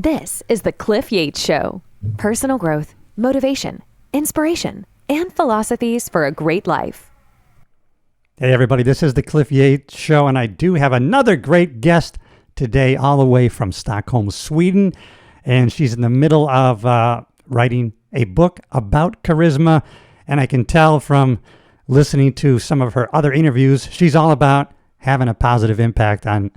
This is the Cliff Yates Show. Personal growth, motivation, inspiration, and philosophies for a great life. Hey everybody, this is the Cliff Yates Show, and I do have another great guest today all the way from Stockholm, Sweden. And she's in the middle of writing a book about charisma. And I can tell from listening to some of her other interviews, she's all about having a positive impact on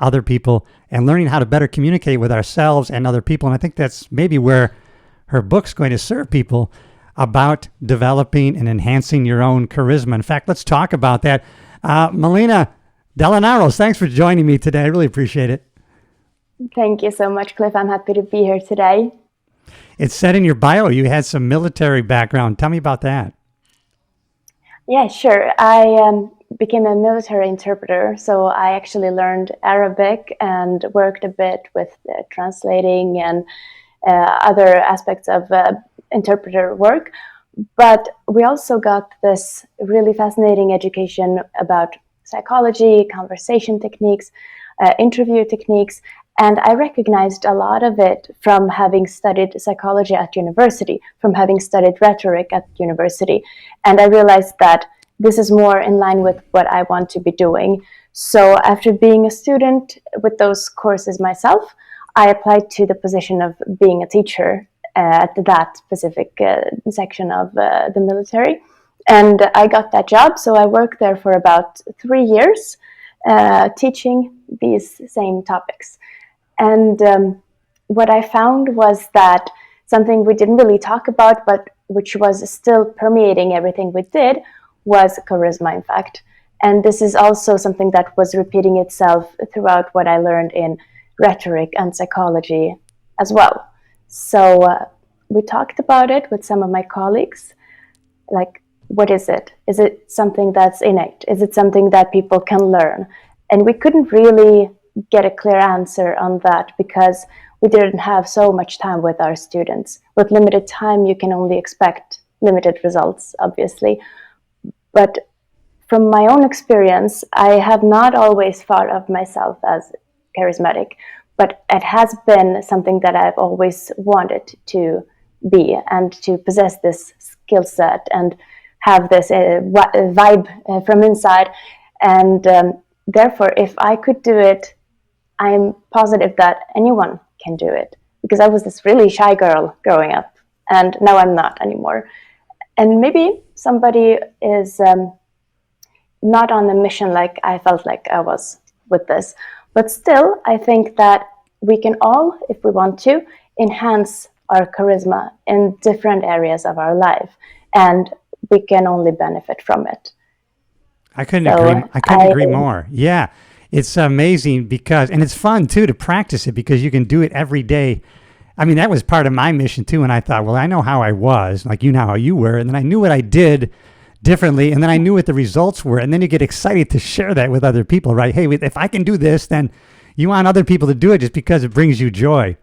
other people and learning how to better communicate with ourselves and other people. And I think that's maybe where her book's going to serve people about developing and enhancing your own charisma. In fact, let's talk about that. Milena Dalinaros, thanks for joining me today. I really appreciate it. Thank you so much, Cliff. I'm happy to be here today. It's said in your bio you had some military background. Tell me about that. Yeah, sure. I became a military interpreter, so I actually learned Arabic and worked a bit with translating and other aspects of interpreter work. But we also got this really fascinating education about psychology, conversation techniques, interview techniques, and I recognized a lot of it from having studied psychology at university, from having studied rhetoric at university. And I realized that this is more in line with what I want to be doing. So after being a student with those courses myself, I applied to the position of being a teacher at that specific section of the military. And I got that job, so I worked there for about 3 years, teaching these same topics. And what I found was that something we didn't really talk about, but which was still permeating everything we did, was charisma, in fact. And this is also something that was repeating itself throughout what I learned in rhetoric and psychology as well. So we talked about it with some of my colleagues, like, what is it? Is it something that's innate? Is it something that people can learn? And we couldn't really get a clear answer on that because we didn't have so much time with our students. With limited time, you can only expect limited results, obviously. But from my own experience, I have not always thought of myself as charismatic, but it has been something that I've always wanted to be and to possess this skill set and have this vibe from inside. And therefore, if I could do it, I'm positive that anyone can do it, because I was this really shy girl growing up, and now I'm not anymore. And maybe somebody is not on a mission like I felt like I was with this. But still, I think that we can all, if we want to, enhance our charisma in different areas of our life. And we can only benefit from it. I couldn't agree more. Yeah. It's amazing because, and it's fun too to practice it because you can do it every day. I mean, that was part of my mission too. And I thought, well, I know how I was, like you know how you were. And then I knew what I did differently. And then I knew what the results were. And then you get excited to share that with other people, right? Hey, if I can do this, then you want other people to do it just because it brings you joy.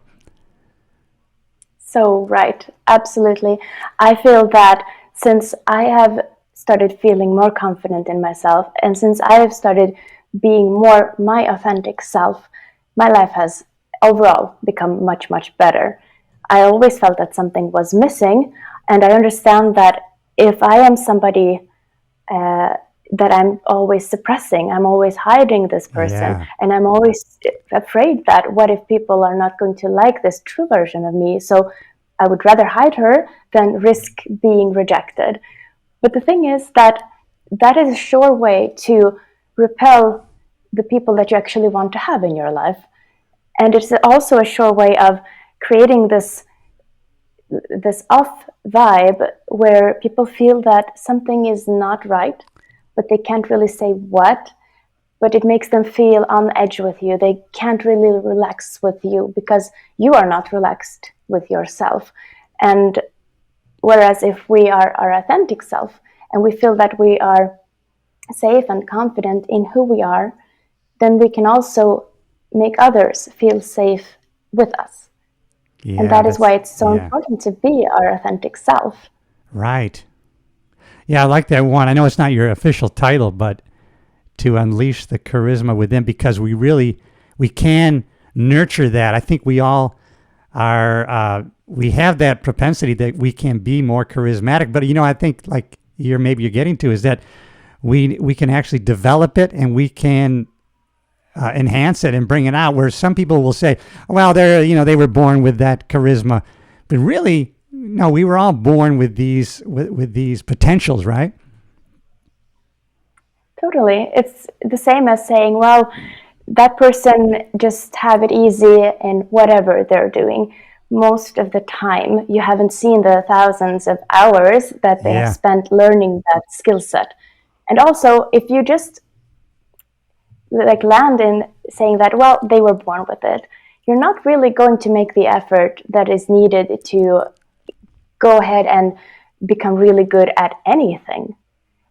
So, right. Absolutely. I feel that since I have started feeling more confident in myself, and since I have started being more my authentic self, my life has overall become much, much better. I always felt that something was missing, and I understand that if I am somebody that I'm always suppressing, I'm always hiding this person, and I'm always afraid that what if people are not going to like this true version of me, so I would rather hide her than risk being rejected. But the thing is that is a sure way to repel the people that you actually want to have in your life. And it's also a sure way of creating this off vibe where people feel that something is not right, but they can't really say what, but it makes them feel on edge with you. They can't really relax with you because you are not relaxed with yourself. And whereas if we are our authentic self and we feel that we are safe and confident in who we are, then we can also make others feel safe with us. And that is why it's so important to be our authentic self. Right. Yeah, I like that one. I know it's not your official title, but to unleash the charisma within, because we can nurture that. I think we all we have that propensity that we can be more charismatic. But I think like you're getting to is that we can actually develop it, and we can enhance it and bring it out. Where some people will say, well, they were born with that charisma, but really, no, we were all born with these potentials, right? Totally. It's the same as saying, well, that person just have it easy in whatever they're doing. Most of the time, you haven't seen the thousands of hours that they have spent learning that skill set. And also, if you just like land in saying that, well, they were born with it, you're not really going to make the effort that is needed to go ahead and become really good at anything.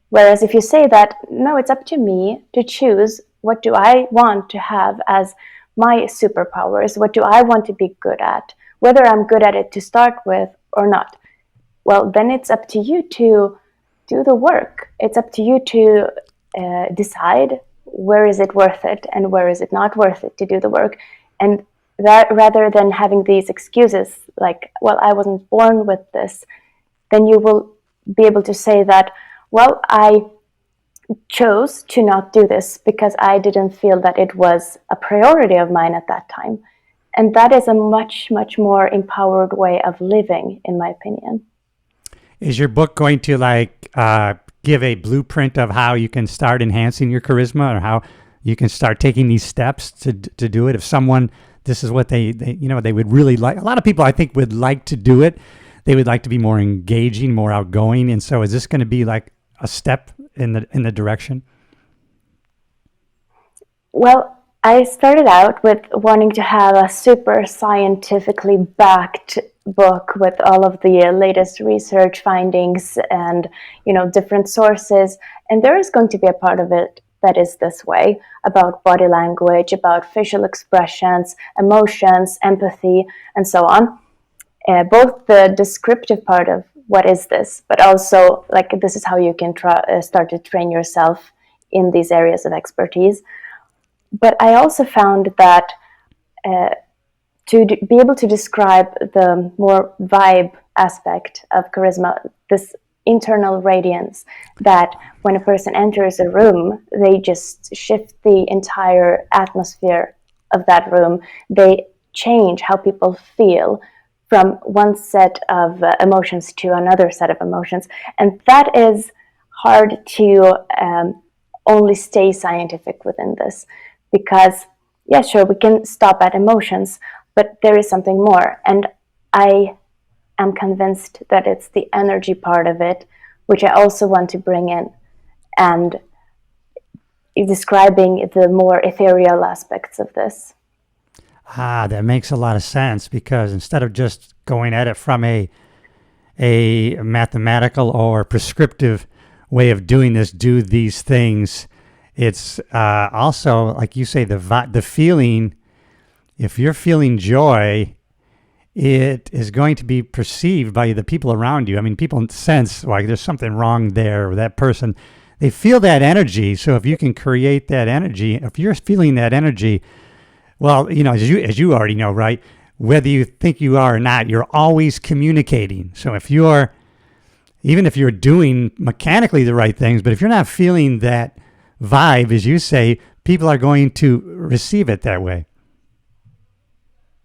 Whereas if you say that, no, it's up to me to choose, what do I want to have as my superpowers? What do I want to be good at? Whether I'm good at it to start with or not. Well, then it's up to you to do the work. It's up to you to decide where is it worth it and where is it not worth it to do the work. And that, rather than having these excuses like, well, I wasn't born with this, then you will be able to say that, well, I chose to not do this because I didn't feel that it was a priority of mine at that time. And that is a much, much more empowered way of living, in my opinion. Is your book going to give a blueprint of how you can start enhancing your charisma, or how you can start taking these steps to do it? If someone, this is what they would really like. A lot of people, I think, would like to do it. They would like to be more engaging, more outgoing. And so is this going to be like a step in the direction? Well, I started out with wanting to have a super scientifically backed book with all of the latest research findings and different sources, and there is going to be a part of it that is this way, about body language, about facial expressions, emotions, empathy, and so on. Both the descriptive part of what is this, but also like this is how you can start to train yourself in these areas of expertise. But I also found that to be able to describe the more vibe aspect of charisma, this internal radiance, that when a person enters a room, they just shift the entire atmosphere of that room. They change how people feel from one set of emotions to another set of emotions. And that is hard to only stay scientific within this. Because, yeah, sure, we can stop at emotions, but there is something more. And I am convinced that it's the energy part of it, which I also want to bring in, and describing the more ethereal aspects of this. That makes a lot of sense, because instead of just going at it from a mathematical or prescriptive way of doing this, do these things, it's also, like you say, the feeling. If you're feeling joy, it is going to be perceived by the people around you. I mean, people sense like there's something wrong there, or that person, they feel that energy. So if you can create that energy, if you're feeling that energy, well, as you already know, right? Whether you think you are or not, you're always communicating. So even if you're doing mechanically the right things, but if you're not feeling that vibe, as you say, people are going to receive it that way.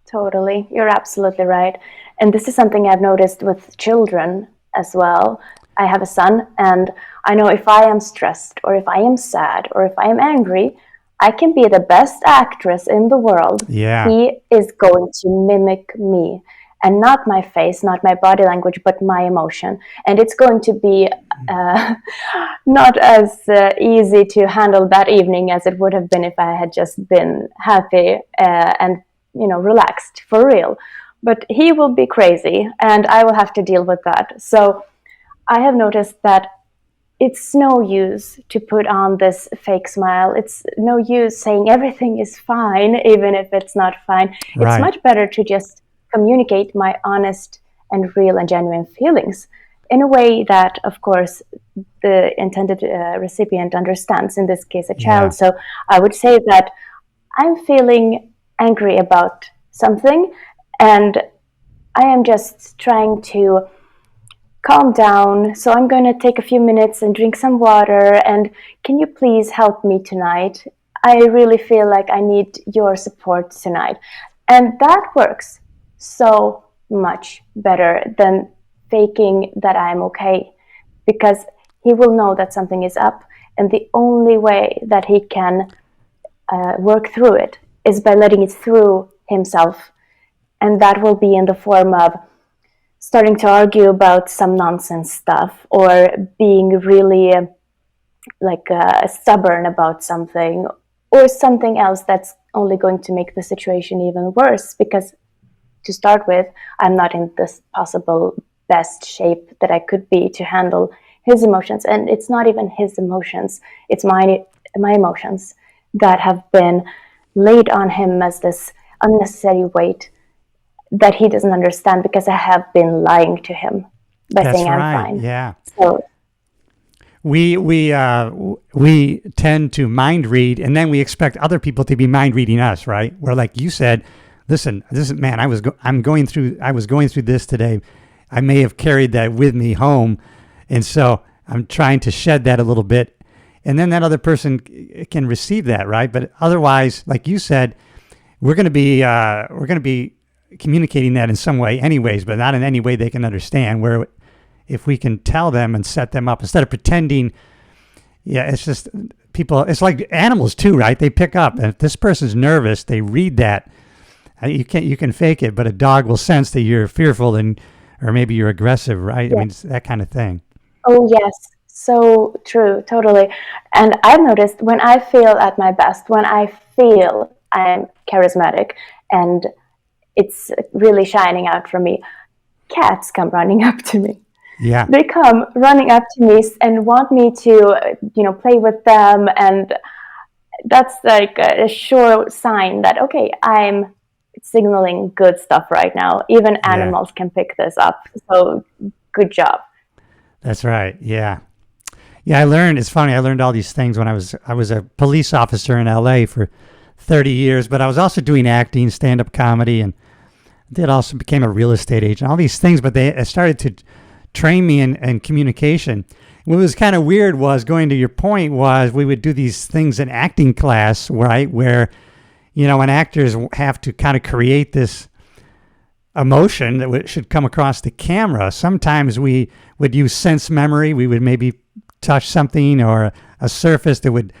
Totally. You're absolutely right. And this is something I've noticed with children as well. I have a son, and I know if I am stressed, or if I am sad, or if I am angry, I can be the best actress in the world. Yeah. He is going to mimic me, and not my face, not my body language, but my emotion. And it's going to be not as easy to handle that evening as it would have been if I had just been happy and relaxed for real. But he will be crazy, and I will have to deal with that. So I have noticed that it's no use to put on this fake smile. It's no use saying everything is fine, even if it's not fine. Right. It's much better to just communicate my honest and real and genuine feelings in a way that, of course, the intended recipient understands, in this case, a child. Yeah. So I would say that I'm feeling angry about something, And I am just trying to calm down. So I'm going to take a few minutes and drink some water. And can you please help me tonight? I really feel like I need your support tonight. And that works so much better than faking that I'm okay, because he will know that something is up. And the only way that he can work through it is by letting it through himself. And that will be in the form of starting to argue about some nonsense stuff, or being really stubborn about something, or something else that's only going to make the situation even worse. Because to start with, I'm not in this possible best shape that I could be to handle his emotions. And it's not even his emotions, it's my emotions that have been laid on him as this unnecessary weight that he doesn't understand, because I have been lying to him by saying I'm fine. Yeah. So we tend to mind read, and then we expect other people to be mind reading us, right? Where, like you said, listen, this is, man, I was going through this today. I may have carried that with me home, and so I'm trying to shed that a little bit, and then that other person can receive that, right? But otherwise, like you said, we're going to be communicating that in some way anyways, but not in any way they can understand. Where if we can tell them and set them up instead of pretending, it's just people, it's like animals too, right? They pick up, and if this person's nervous, they read that. You can fake it, but a dog will sense that you're fearful or maybe you're aggressive, right? Yeah. I mean, it's that kind of thing. Oh yes, so true, totally. And I've noticed when I feel at my best, when I feel I'm charismatic and it's really shining out from me, cats come running up to me. Yeah. They come running up to me and want me to, play with them. And that's like a sure sign that, okay, I'm signaling good stuff right now. Even animals can pick this up. So good job. That's right. Yeah. Yeah, it's funny. I learned all these things when I was a police officer in LA for 30 years, but I was also doing acting, stand-up comedy, and also became a real estate agent, all these things, but they started to train me in communication. What was kind of weird was, going to your point, was we would do these things in acting class, right, where, when actors have to kind of create this emotion that should come across the camera. Sometimes we would use sense memory. We would maybe touch something or a surface that would,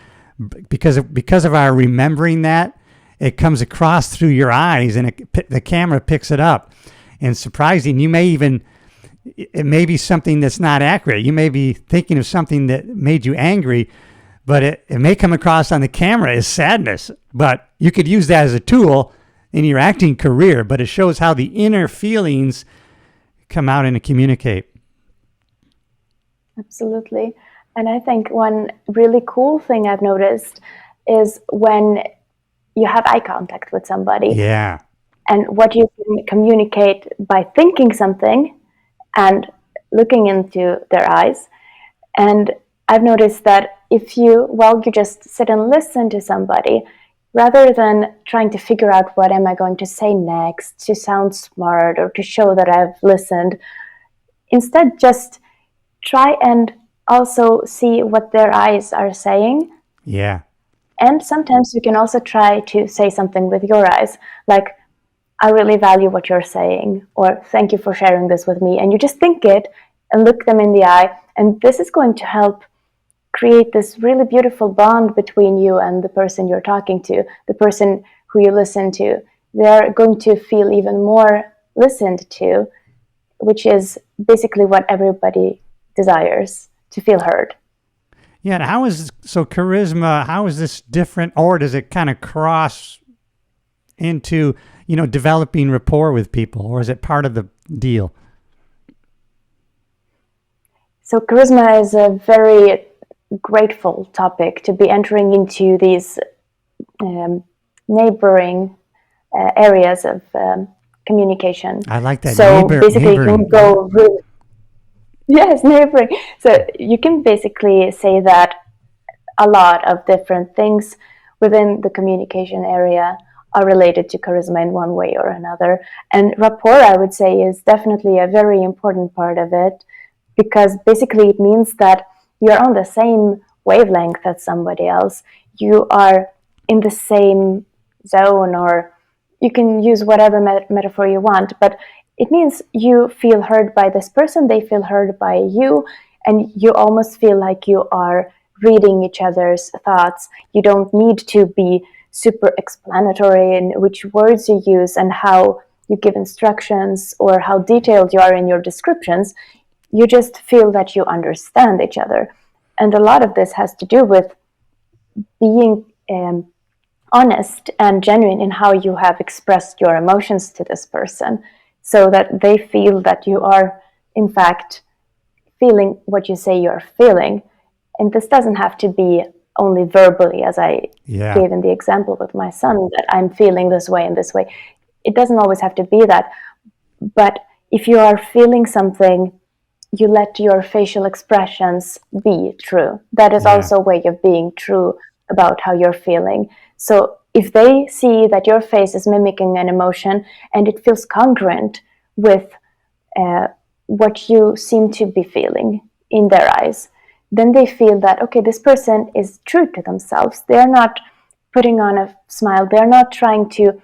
because of our remembering that, it comes across through your eyes, and the camera picks it up. And surprising, it may be something that's not accurate. You may be thinking of something that made you angry, but it may come across on the camera as sadness. But you could use that as a tool in your acting career, but it shows how the inner feelings come out and communicate. Absolutely. And I think one really cool thing I've noticed is when you have eye contact with somebody. Yeah. And what you can communicate by thinking something and looking into their eyes. And I've noticed that if you just sit and listen to somebody, rather than trying to figure out what am I going to say next to sound smart or to show that I've listened, instead just try and also see what their eyes are saying. Yeah. And sometimes you can also try to say something with your eyes, like, I really value what you're saying, or thank you for sharing this with me. And you just think it and look them in the eye. And this is going to help create this really beautiful bond between you and the person you're talking to, the person who you listen to. They're going to feel even more listened to, which is basically what everybody desires, to feel heard. Yeah, and charisma, how is this different, or does it kind of cross into, developing rapport with people, or is it part of the deal? So charisma is a very grateful topic to be entering into these neighboring areas of communication. I like that. So basically neighboring. You can go really, yes, neighboring. So you can basically say that a lot of different things within the communication area are related to charisma in one way or another. And rapport, I would say, is definitely a very important part of it, because basically it means that you're on the same wavelength as somebody else. You are in the same zone, or you can use whatever metaphor you want, but it means you feel heard by this person, they feel heard by you, and you almost feel like you are reading each other's thoughts. You don't need to be super explanatory in which words you use and how you give instructions or how detailed you are in your descriptions. You just feel that you understand each other. And a lot of this has to do with being honest and genuine in how you have expressed your emotions to this person, so that they feel that you are, in fact, feeling what you say you're feeling. And this doesn't have to be only verbally, as I gave in the example with my son, that I'm feeling this way and this way. It doesn't always have to be that. But if you are feeling something, you let your facial expressions be true. That is also a way of being true about how you're feeling. So if they see that your face is mimicking an emotion and it feels congruent with what you seem to be feeling in their eyes, then they feel that, okay, this person is true to themselves. They're not putting on a smile. They're not trying to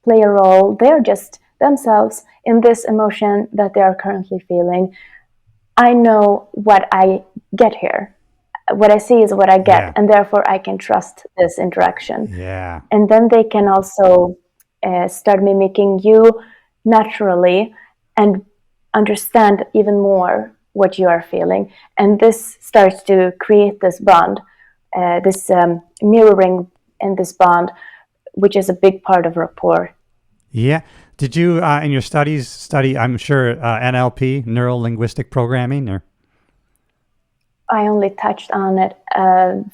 play a role. They're just themselves in this emotion that they are currently feeling. I know what I get here. What I see is what I get, and therefore I can trust this interaction. Yeah. And then they can also start mimicking you naturally and understand even more what you are feeling. And this starts to create this bond, this mirroring and this bond, which is a big part of rapport. Yeah. Did you, in your studies, study, I'm sure, NLP, neuro-linguistic programming? Or? I only touched on it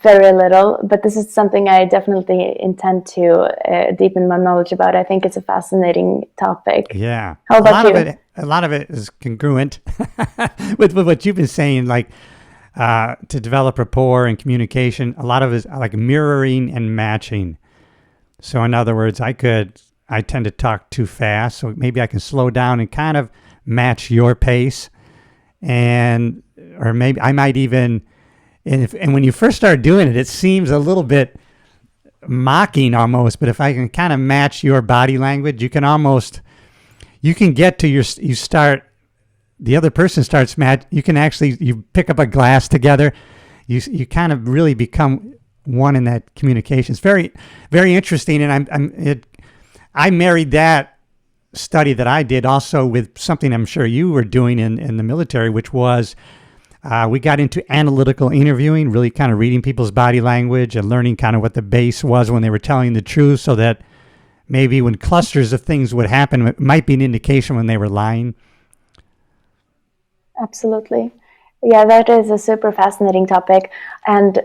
very little, but this is something I definitely intend to deepen my knowledge about. I think it's a fascinating topic. Yeah. How about you? A lot of it is congruent with what you've been saying, like to develop rapport and communication. A lot of it is like mirroring and matching. So in other words, I tend to talk too fast, so maybe I can slow down and kind of match your pace. Or maybe I might even, and when you first start doing it, it seems a little bit mocking almost, but if I can kind of match your body language, you can get to the other person starts you pick up a glass together. You kind of really become one in that communication. It's very, very interesting. And I married that study that I did also with something I'm sure you were doing in the military, which was we got into analytical interviewing, really kind of reading people's body language and learning kind of what the base was when they were telling the truth, so that maybe when clusters of things would happen, it might be an indication when they were lying. Absolutely. Yeah, that is a super fascinating topic. And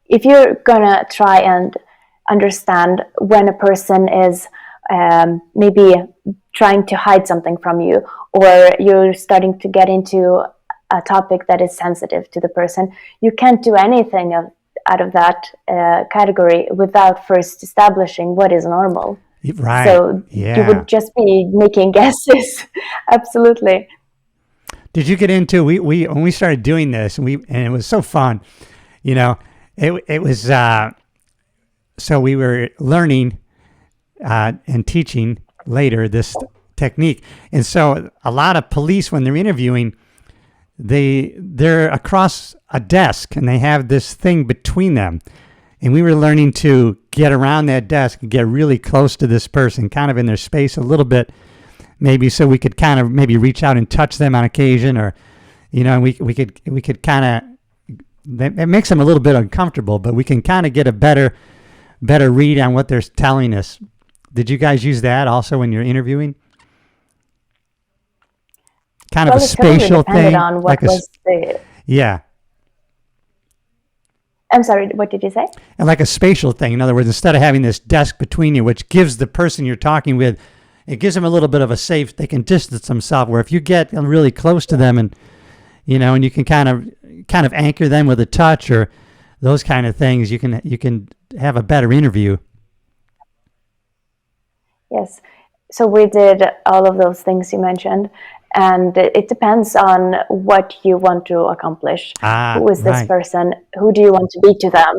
if you're going to try and understand when a person is maybe trying to hide something from you, or you're starting to get into a topic that is sensitive to the person, you can't do anything out of that category without first establishing what is normal. Right. So you would just be making guesses. Absolutely. Did you get into we when we started doing this and it was so fun, it was so we were learning and teaching later this technique. And so a lot of police, when they're interviewing, they're across a desk and they have this thing between them. And we were learning to get around that desk and get really close to this person, kind of in their space a little bit, maybe so we could kind of maybe reach out and touch them on occasion, or, we could kind of, it makes them a little bit uncomfortable, but we can kind of get a better read on what they're telling us. Did you guys use that also when you're interviewing? Kind of a spatial thing. On what was the... Yeah. I'm sorry, what did you say? And like a spatial thing. In other words, instead of having this desk between you, which gives the person you're talking with, it gives them a little bit of a safe, they can distance themselves, where if you get really close to them and, and you can kind of anchor them with a touch or those kind of things, you can have a better interview. Yes. So we did all of those things you mentioned, and it depends on what you want to accomplish. Ah, Who is this right. person? Who do you want to be to them?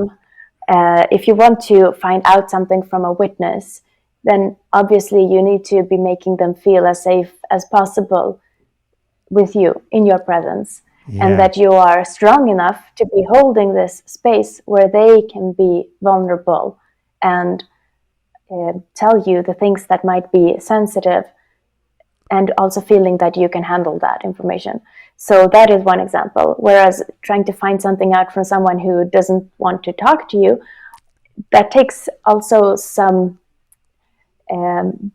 If you want to find out something from a witness, then obviously you need to be making them feel as safe as possible with you in your presence, and Yeah, that you are strong enough to be holding this space where they can be vulnerable and tell you the things that might be sensitive, and also feeling that you can handle that information. So that is one example. Whereas trying to find something out from someone who doesn't want to talk to you, that takes also some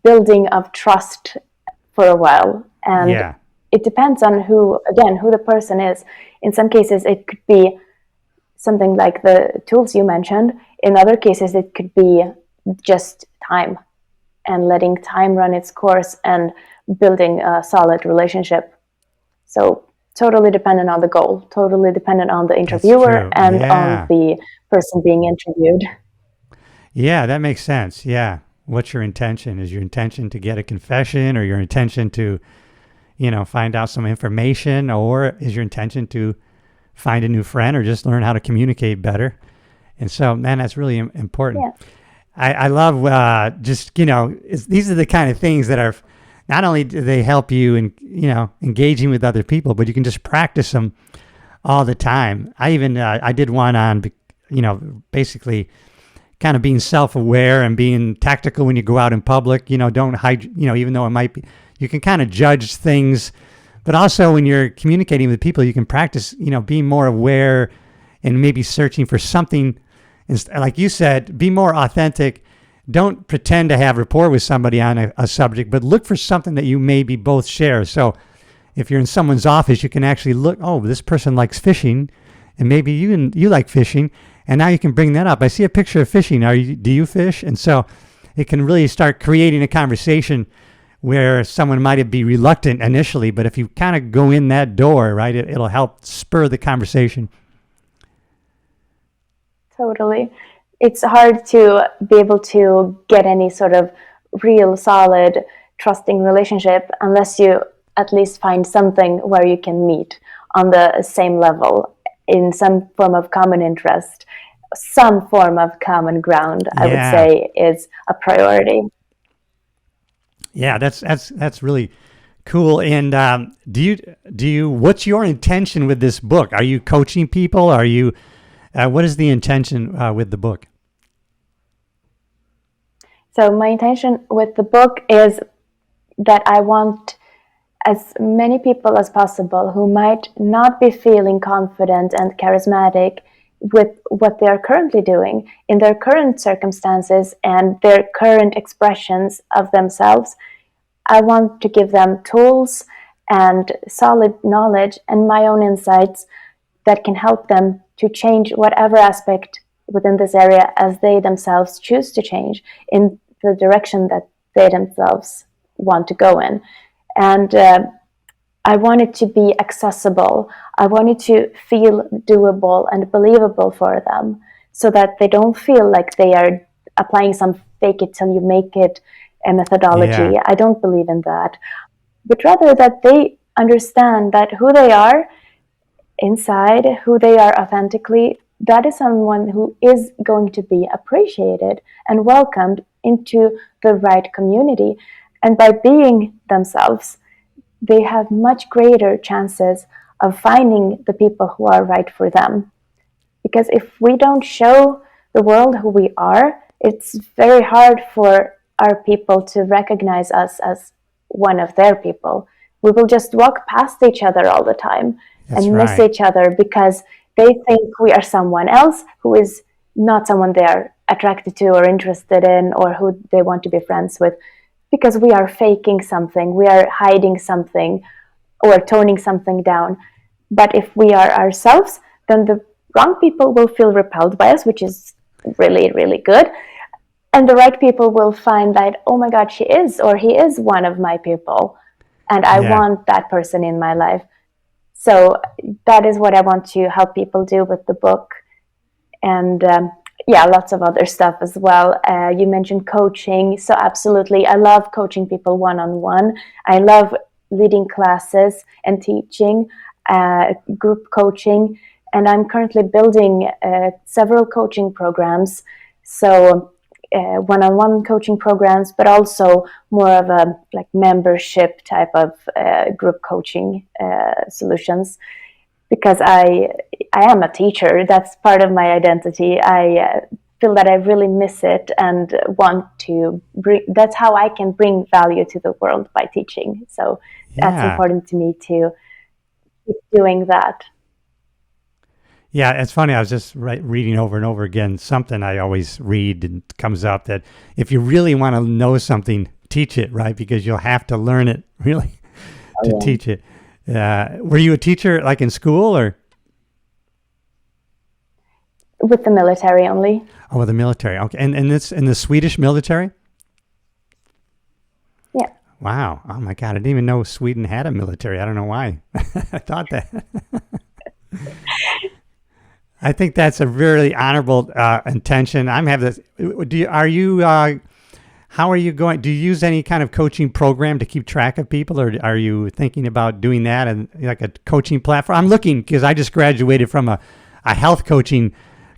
building of trust for a while. And yeah, it depends on who, again, who the person is. In some cases, it could be something like the tools you mentioned. In other cases, it could be just time, and letting time run its course and building a solid relationship. So totally dependent on the goal, totally dependent on the that's interviewer true. and on Yeah. the person being interviewed. Yeah, that makes sense. Yeah. What's your intention? Is your intention to get a confession, or your intention to, find out some information, or is your intention to find a new friend or just learn how to communicate better? And so, man, that's really important. Yeah. I love these are the kind of things that are not only do they help you in, engaging with other people, but you can just practice them all the time. I even, I did one on, basically kind of being self-aware and being tactical when you go out in public. Don't hide, even though it might be, you can kind of judge things, but also when you're communicating with people, you can practice, being more aware and maybe searching for something. Like you said, be more authentic. Don't pretend to have rapport with somebody on a subject, but look for something that you maybe both share. So if you're in someone's office, you can actually look, oh, this person likes fishing, and maybe you like fishing, and now you can bring that up. I see a picture of fishing. Do you fish? And so it can really start creating a conversation where someone might be reluctant initially, but if you kind of go in that door, right, it'll help spur the conversation. Totally. It's hard to be able to get any sort of real, solid, trusting relationship unless you at least find something where you can meet on the same level in some form of common interest. Some form of common ground, I would Yeah. say, is a priority. Yeah, that's really cool. And do you what's your intention with this book? Are you coaching people? Are you what is the intention with the book? So, my intention with the book is that I want as many people as possible who might not be feeling confident and charismatic with what they are currently doing in their current circumstances and their current expressions of themselves. I want to give them tools and solid knowledge and my own insights that can help them to change whatever aspect within this area as they themselves choose to change in the direction that they themselves want to go in. And I want it to be accessible. I want it to feel doable and believable for them so that they don't feel like they are applying some fake it till you make it a methodology. Yeah. I don't believe in that. But rather that they understand that who they are inside, who they are authentically, that is someone who is going to be appreciated and welcomed into the right community. And by being themselves, they have much greater chances of finding the people who are right for them. Because if we don't show the world who we are, it's very hard for our people to recognize us as one of their people. We will just walk past each other all the time That's and miss right. each other because they think we are someone else who is not someone they are attracted to or interested in or who they want to be friends with, because we are faking something, we are hiding something or toning something down. But if we are ourselves, then the wrong people will feel repelled by us, which is really, really good. And the right people will find that, oh my God, she is or he is one of my people. And I Yeah. want that person in my life. So that is what I want to help people do with the book. And yeah, lots of other stuff as well. You mentioned coaching. So absolutely, I love coaching people one-on-one. I love leading classes and teaching, group coaching. And I'm currently building several coaching programs. So one-on-one coaching programs, but also more of a like membership type of group coaching solutions. Because I am a teacher. That's part of my identity. I feel that I really miss it and want to bring. That's how I can bring value to the world, by teaching. So that's Yeah. important to me to keep doing that. Yeah, it's funny. I was just reading over and over again something I always read and comes up that if you really want to know something, teach it, right? Because you'll have to learn it really to teach it. Were you a teacher like in school or? With the military only. Oh, with the military. Okay. And it's in the Swedish military? Yeah. Wow. Oh my God. I didn't even know Sweden had a military. I don't know why. I thought that. I think that's a really honorable intention. I'm having this. How are you going? Do you use any kind of coaching program to keep track of people, or are you thinking about doing that and like a coaching platform? I'm looking because I just graduated from a health coaching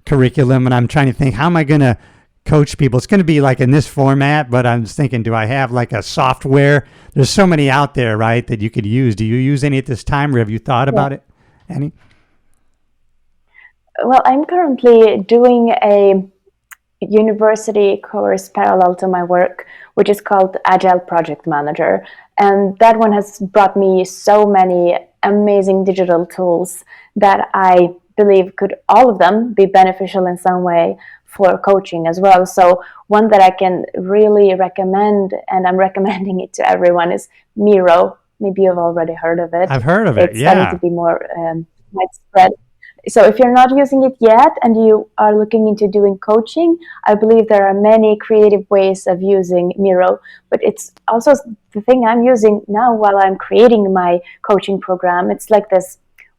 curriculum, and I'm trying to think, how am I going to coach people? It's going to be like in this format, but I'm just thinking, do I have like a software? There's so many out there, right, that you could use. Do you use any at this time, or have you thought about it? Any? Well, I'm currently doing a university course parallel to my work, which is called Agile Project Manager. And that one has brought me so many amazing digital tools that I believe could all of them be beneficial in some way for coaching as well. So one that I can really recommend, and I'm recommending it to everyone, is Miro. Maybe you've already heard of it. I've heard of it, It's starting to be more widespread. So if you're not using it yet and you are looking into doing coaching, I believe there are many creative ways of using Miro. But it's also the thing I'm using now while I'm creating my coaching program. It's like this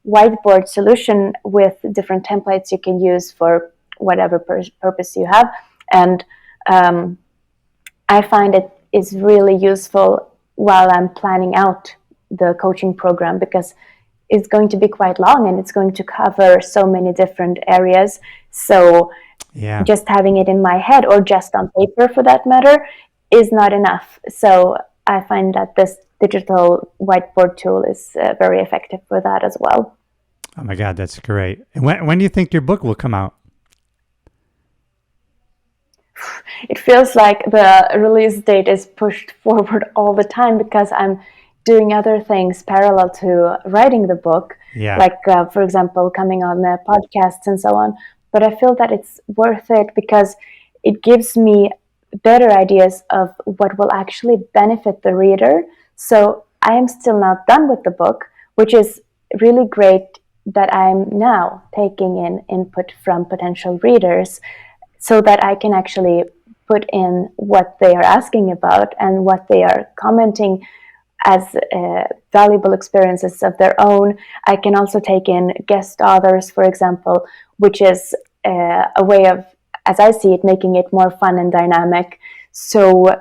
whiteboard solution with different templates you can use for whatever purpose you have. And I find it is really useful while I'm planning out the coaching program, because it's going to be quite long and it's going to cover so many different areas. So just having it in my head, or just on paper for that matter, is not enough. So I find that this digital whiteboard tool is very effective for that as well. Oh my God, that's great. And when do you think your book will come out? It feels like the release date is pushed forward all the time, because I'm doing other things parallel to writing the book, like, for example, coming on the podcasts and so on. But I feel that it's worth it because it gives me better ideas of what will actually benefit the reader. So I am still not done with the book, which is really great that I'm now taking in input from potential readers so that I can actually put in what they are asking about and what they are commenting as valuable experiences of their own. I can also take in guest authors, for example, which is a way of, as I see it, making it more fun and dynamic. So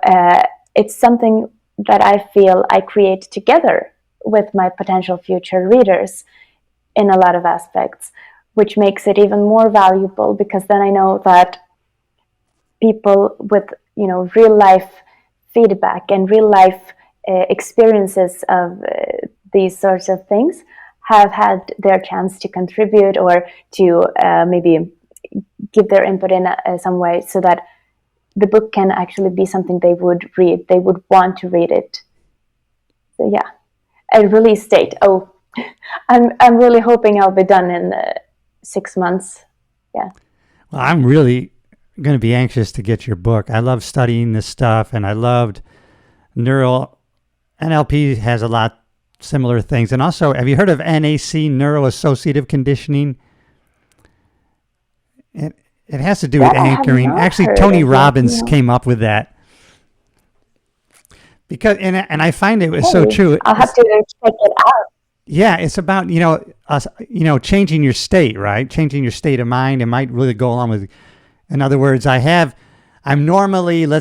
it's something that I feel I create together with my potential future readers in a lot of aspects, which makes it even more valuable, because then I know that people with, real life feedback and real life experiences of these sorts of things have had their chance to contribute, or to maybe give their input in some way, so that the book can actually be something they would read. They would want to read it. So yeah, a release date. Oh, I'm really hoping I'll be done in 6 months. Yeah. Well, I'm really going to be anxious to get your book. I love studying this stuff, and I loved NLP has a lot similar things. And also, have you heard of NAC, neuro-associative conditioning? It has to do with anchoring. Actually, Tony Robbins came up with that. Because and I find it was so true. I'll have to check it out. Yeah, it's about changing your state, right? Changing your state of mind. It might really go along with In other words, let's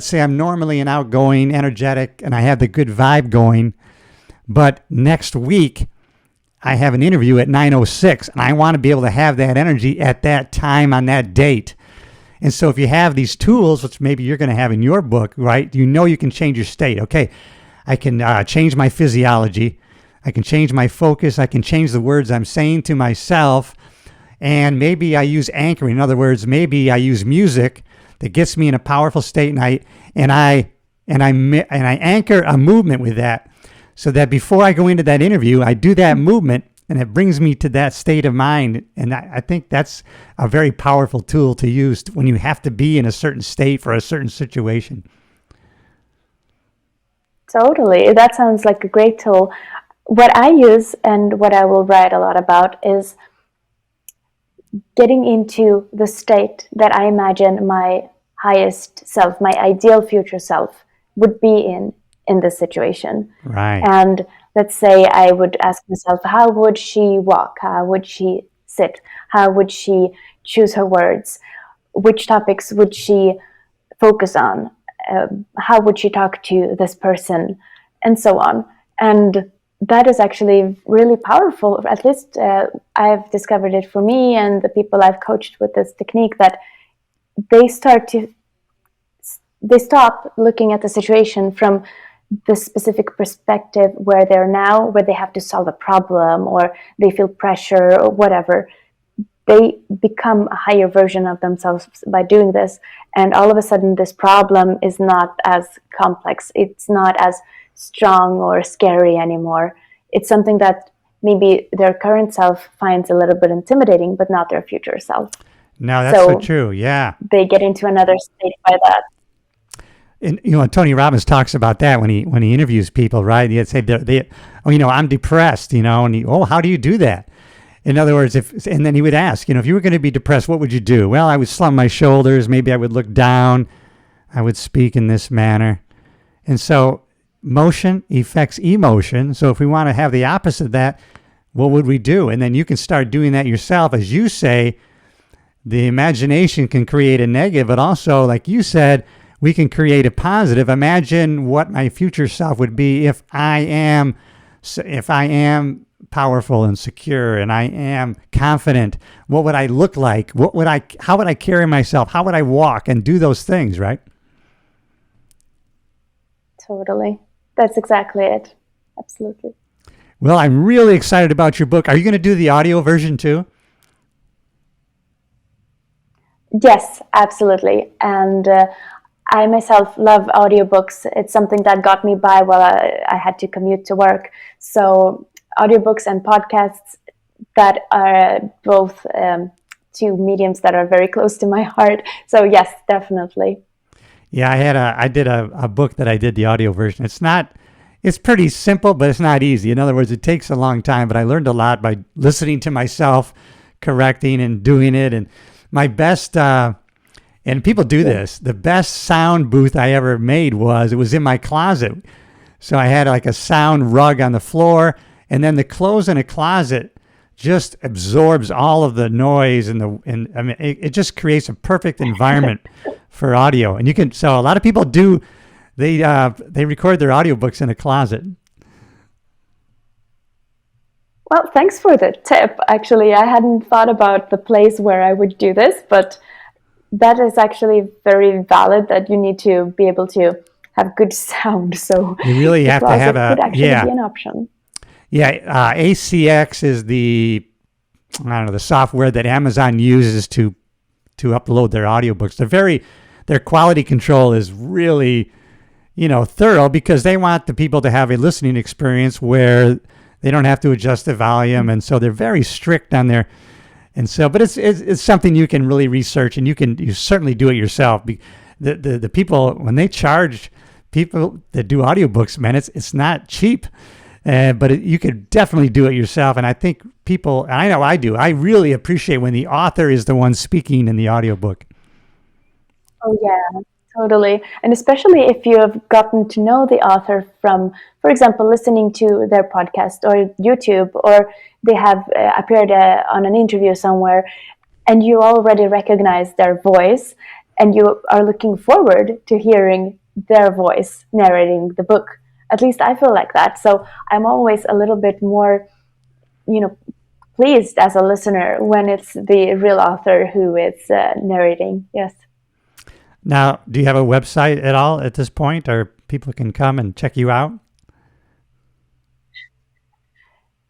say I'm normally an outgoing, energetic, and I have the good vibe going. But next week, I have an interview at 9:06, and I want to be able to have that energy at that time on that date. And so if you have these tools, which maybe you're going to have in your book, right, you can change your state. Okay, I can change my physiology. I can change my focus. I can change the words I'm saying to myself. And maybe I use anchoring. In other words, maybe I use music that gets me in a powerful state, and I anchor a movement with that, so that before I go into that interview, I do that movement, and it brings me to that state of mind. And I think that's a very powerful tool to use when you have to be in a certain state for a certain situation. Totally. That sounds like a great tool. What I use and what I will write a lot about is getting into the state that I imagine my highest self, my ideal future self, would be in this situation. Right. And let's say I would ask myself, how would she walk? How would she sit? How would she choose her words? Which topics would she focus on? How would she talk to this person? And so on. And that is actually really powerful. At least I've discovered it for me and the people I've coached with this technique, that they stop looking at the situation from the specific perspective where they're now, where they have to solve a problem or they feel pressure or whatever. They become a higher version of themselves by doing this. And all of a sudden, this problem is not as complex. It's not as strong or scary anymore. It's something that maybe their current self finds a little bit intimidating, but not their future self. No, that's so true. Yeah. They get into another state by that. And Tony Robbins talks about that when he interviews people, right? He'd say, I'm depressed, and how do you do that? In other words, and then he would ask, if you were going to be depressed, what would you do? Well, I would slump my shoulders. Maybe I would look down. I would speak in this manner. And so motion affects emotion. So if we want to have the opposite of that, what would we do? And then you can start doing that yourself. As you say, the imagination can create a negative, but also, like you said, we can create a positive. Imagine what my future self would be if I am powerful and secure and I am confident. What would I look like? How would I carry myself? How would I walk and do those things, right? Totally. That's exactly it. Absolutely. Well, I'm really excited about your book. Are you going to do the audio version too? Yes, absolutely. And I myself love audiobooks. It's something that got me by while I had to commute to work. So audiobooks and podcasts, that are both two mediums that are very close to my heart. So yes, definitely. Yeah, I did a book that I did the audio version. It's pretty simple, but it's not easy. In other words, it takes a long time, but I learned a lot by listening to myself, correcting and doing it. And my best, and people do this, the best sound booth I ever made was in my closet. So I had like a sound rug on the floor, and then the clothes in a closet just absorbs all of the noise it just creates a perfect environment for audio. And so a lot of people do, they record their audiobooks in a closet. Well, thanks for the tip. Actually, I hadn't thought about the place where I would do this, but that is actually very valid, that you need to be able to have good sound. So you really have to have could actually be an option. Yeah, ACX is the software that Amazon uses to upload their audiobooks. Their quality control is really, thorough, because they want the people to have a listening experience where they don't have to adjust the volume, and so they're very strict on their. And so, but it's something you can really research, and you certainly do it yourself. The people, when they charge people that do audiobooks, man, it's not cheap. But you could definitely do it yourself. And I think people, and I know I do, I really appreciate when the author is the one speaking in the audiobook. Oh, yeah, totally. And especially if you have gotten to know the author from, for example, listening to their podcast or YouTube, or they have appeared on an interview somewhere, and you already recognize their voice, and you are looking forward to hearing their voice narrating the book. At least I feel like that. So I'm always a little bit more, pleased as a listener when it's the real author who is narrating. Yes. Now, do you have a website at all at this point, or people can come and check you out?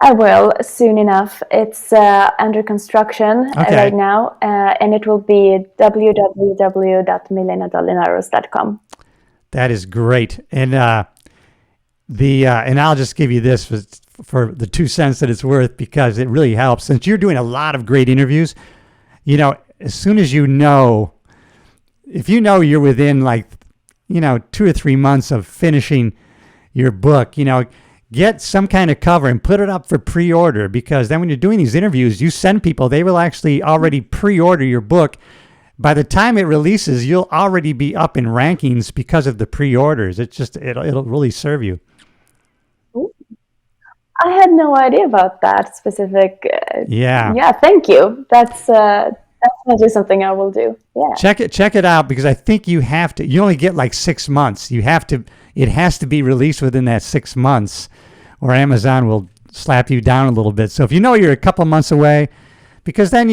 I will soon enough. It's under construction right now, and it will be www.milenadalinaros.com. That is great. And and I'll just give you this for the 2 cents that it's worth, because it really helps. Since you're doing a lot of great interviews, as soon as if you're within 2 or 3 months of finishing your book, get some kind of cover and put it up for pre-order, because then when you're doing these interviews, you send people, they will actually already pre-order your book. By the time it releases, you'll already be up in rankings because of the pre-orders. It'll really serve you. I had no idea about that specific. Yeah. Thank you. That's definitely something I will do. Yeah. Check it out, because I think you have to. You only get 6 months. It has to be released within that 6 months, or Amazon will slap you down a little bit. So if you're a couple months away, because then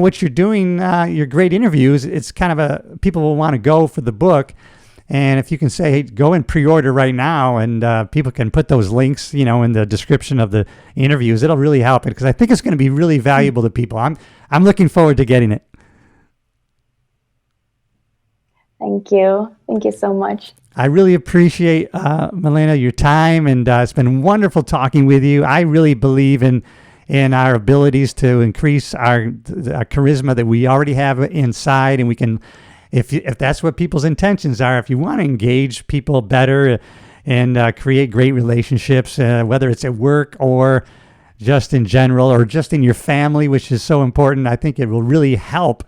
what you're doing, your great interviews, it's kind of people will want to go for the book. And if you can say, hey, go and pre-order right now, and people can put those links, in the description of the interviews, it'll really help it, because I think it's going to be really valuable to people. I'm looking forward to getting it. Thank you. Thank you so much. I really appreciate, Milena, your time, and it's been wonderful talking with you. I really believe in our abilities to increase our charisma that we already have inside, and we can, if that's what people's intentions are, if you want to engage people better and create great relationships, whether it's at work or just in general or just in your family, which is so important, I think it will really help.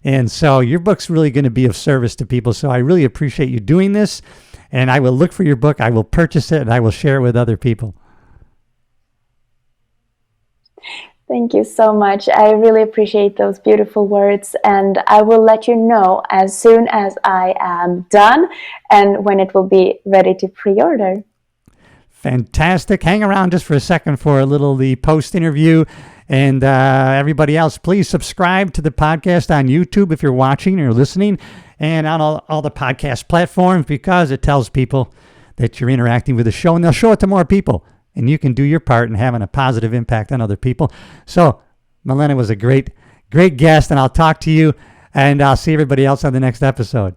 And so your book's really going to be of service to people. So I really appreciate you doing this, and I will look for your book. I will purchase it, and I will share it with other people. Thank you so much. I really appreciate those beautiful words, and I will let you know as soon as I am done and when it will be ready to pre-order. Fantastic. Hang around just for a second for the post interview. And everybody else, please subscribe to the podcast on YouTube if you're watching or listening, and on all the podcast platforms, because it tells people that you're interacting with the show, and they'll show it to more people. And you can do your part in having a positive impact on other people. So Milena was a great guest, and I'll talk to you, and I'll see everybody else on the next episode.